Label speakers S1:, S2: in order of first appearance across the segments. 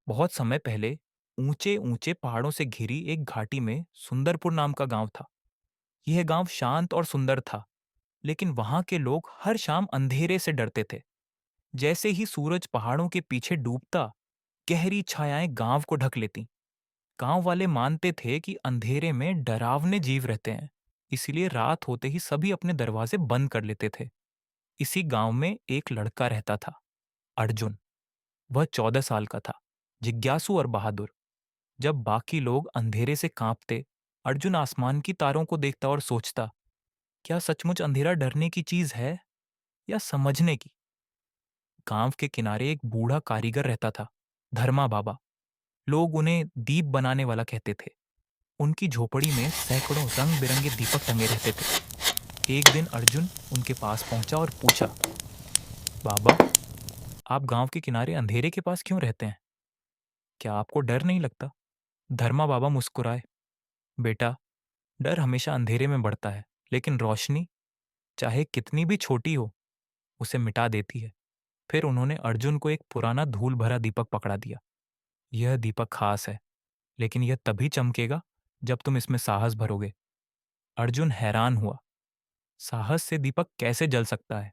S1: बहुत समय पहले ऊंचे ऊंचे पहाड़ों से घिरी एक घाटी में सुंदरपुर नाम का गांव था। यह गांव शांत और सुंदर था, लेकिन वहां के लोग हर शाम अंधेरे से डरते थे। जैसे ही सूरज पहाड़ों के पीछे डूबता, गहरी छायाएं गांव को ढक लेती। गांव वाले मानते थे कि अंधेरे में डरावने जीव रहते हैं, इसीलिए रात होते ही सभी अपने दरवाजे बंद कर लेते थे। इसी गांव में एक लड़का रहता था, अर्जुन। वह 14 साल का था, जिज्ञासु और बहादुर। जब बाकी लोग अंधेरे से कांपते, अर्जुन आसमान की तारों को देखता और सोचता, क्या सचमुच अंधेरा डरने की चीज है या समझने की। गांव के किनारे एक बूढ़ा कारीगर रहता था, धर्मा बाबा। लोग उन्हें दीप बनाने वाला कहते थे। उनकी झोपड़ी में सैकड़ों रंग बिरंगे दीपक टंगे रहते थे। एक दिन अर्जुन उनके पास पहुंचा और पूछा, बाबा, आप गांव के किनारे अंधेरे के पास क्यों रहते हैं? क्या आपको डर नहीं लगता? धर्मा बाबा मुस्कुराए, बेटा, डर हमेशा अंधेरे में बढ़ता है, लेकिन रोशनी, चाहे कितनी भी छोटी हो, उसे मिटा देती है। फिर उन्होंने अर्जुन को एक पुराना धूल भरा दीपक पकड़ा दिया। यह दीपक खास है, लेकिन यह तभी चमकेगा जब तुम इसमें साहस भरोगे। अर्जुन हैरान हुआ, साहस से दीपक कैसे जल सकता है?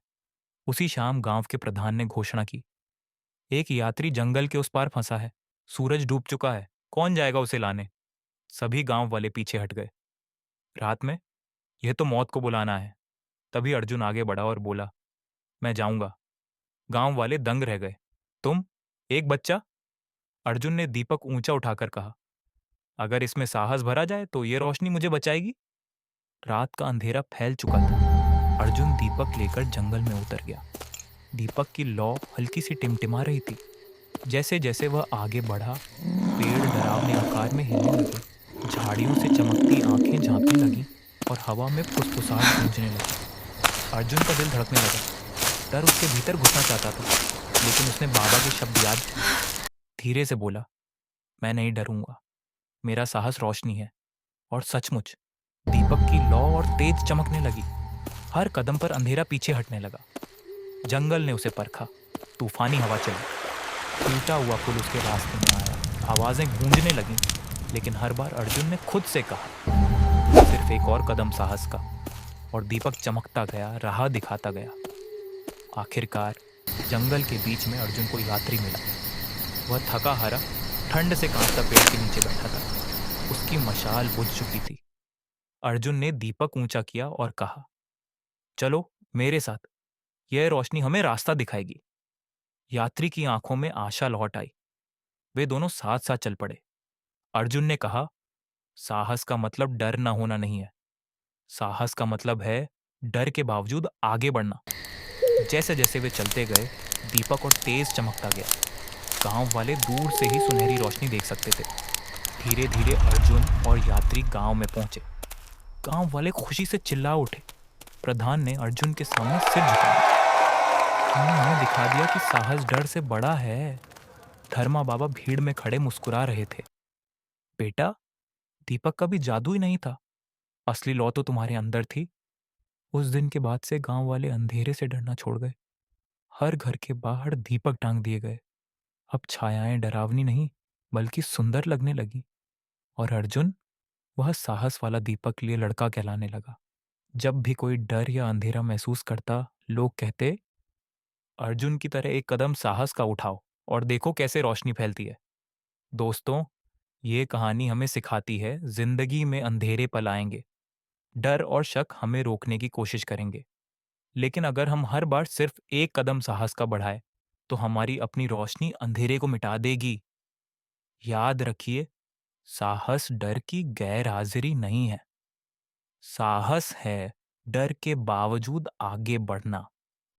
S1: उसी शाम गांव के प्रधान ने घोषणा की, एक यात्री जंगल के उस पार फंसा है। सूरज डूब चुका है, कौन जाएगा उसे लाने? सभी गांव वाले पीछे हट गए। रात में, यह तो मौत को बुलाना है। तभी अर्जुन आगे बढ़ा और बोला, मैं जाऊंगा। गांव वाले दंग रह गए। तुम, एक बच्चा? अर्जुन ने दीपक ऊंचा उठाकर कहा, अगर इसमें साहस भरा जाए तो ये रोशनी मुझे बचाएगी। रात का अंधेरा फैल चुका था। अर्जुन दीपक लेकर जंगल में उतर गया। दीपक की लौ हल्की सी टिमटिमा रही थी। जैसे जैसे वह आगे बढ़ा, पेड़ डरावने आकार में हिलने लगे, झाड़ियों से चमकती आंखें झांकने लगीं और हवा में फुसफुसाहट गूंजने लगी। अर्जुन का दिल धड़कने लगा। डर उसके भीतर घुसना चाहता था, लेकिन उसने बाबा के शब्द याद किए। धीरे से बोला, मैं नहीं डरूंगा, मेरा साहस रोशनी है। और सचमुच, दीपक की लौ और तेज चमकने लगी। हर कदम पर अंधेरा पीछे हटने लगा। जंगल ने उसे परखा। तूफानी हवा चली, टूटा हुआ पुल उसके रास्ते में आया। आवाजें गूंजने लगीं, लेकिन हर बार अर्जुन ने खुद से कहा, सिर्फ एक और कदम साहस का। और दीपक चमकता गया, राह दिखाता गया। आखिरकार जंगल के बीच में अर्जुन को यात्री मिला। वह थका हारा, ठंड से कांपता पेड़ के नीचे बैठा था। उसकी मशाल बुझ चुकी थी। अर्जुन ने दीपक ऊंचा किया और कहा, चलो मेरे साथ, यह रोशनी हमें रास्ता दिखाएगी। यात्री की आंखों में आशा लौट आई। वे दोनों साथ साथ चल पड़े। अर्जुन ने कहा, साहस का मतलब डर न होना नहीं है। साहस का मतलब है डर के बावजूद आगे बढ़ना। जैसे जैसे वे चलते गए, दीपक और तेज चमकता गया। गांव वाले दूर से ही सुनहरी रोशनी देख सकते थे। धीरे धीरे अर्जुन और यात्री गांव में पहुंचे। गांव वाले खुशी से चिल्ला उठे। प्रधान ने अर्जुन के सामने सिर झुकाया। तुमने हमें दिखा दिया कि साहस डर से बड़ा है। धर्मा बाबा भीड़ में खड़े मुस्कुरा रहे थे। बेटा, दीपक का भी जादू ही नहीं था, असली लौ तो तुम्हारे अंदर थी। उस दिन के बाद से गांव वाले अंधेरे से डरना छोड़ गए। हर घर के बाहर दीपक टांग दिए गए। अब छायाएं डरावनी नहीं, बल्कि सुंदर लगने लगी। और अर्जुन, वह साहस वाला दीपक लिए लड़का कहलाने लगा। जब भी कोई डर या अंधेरा महसूस करता, लोग कहते, अर्जुन की तरह एक कदम साहस का उठाओ और देखो कैसे रोशनी फैलती है। दोस्तों, ये कहानी हमें सिखाती है, जिंदगी में अंधेरे पल आएंगे, डर और शक हमें रोकने की कोशिश करेंगे, लेकिन अगर हम हर बार सिर्फ एक कदम साहस का बढ़ाए, तो हमारी अपनी रोशनी अंधेरे को मिटा देगी। याद रखिए, साहस डर की गैर हाजिरी नहीं है। साहस है डर के बावजूद आगे बढ़ना।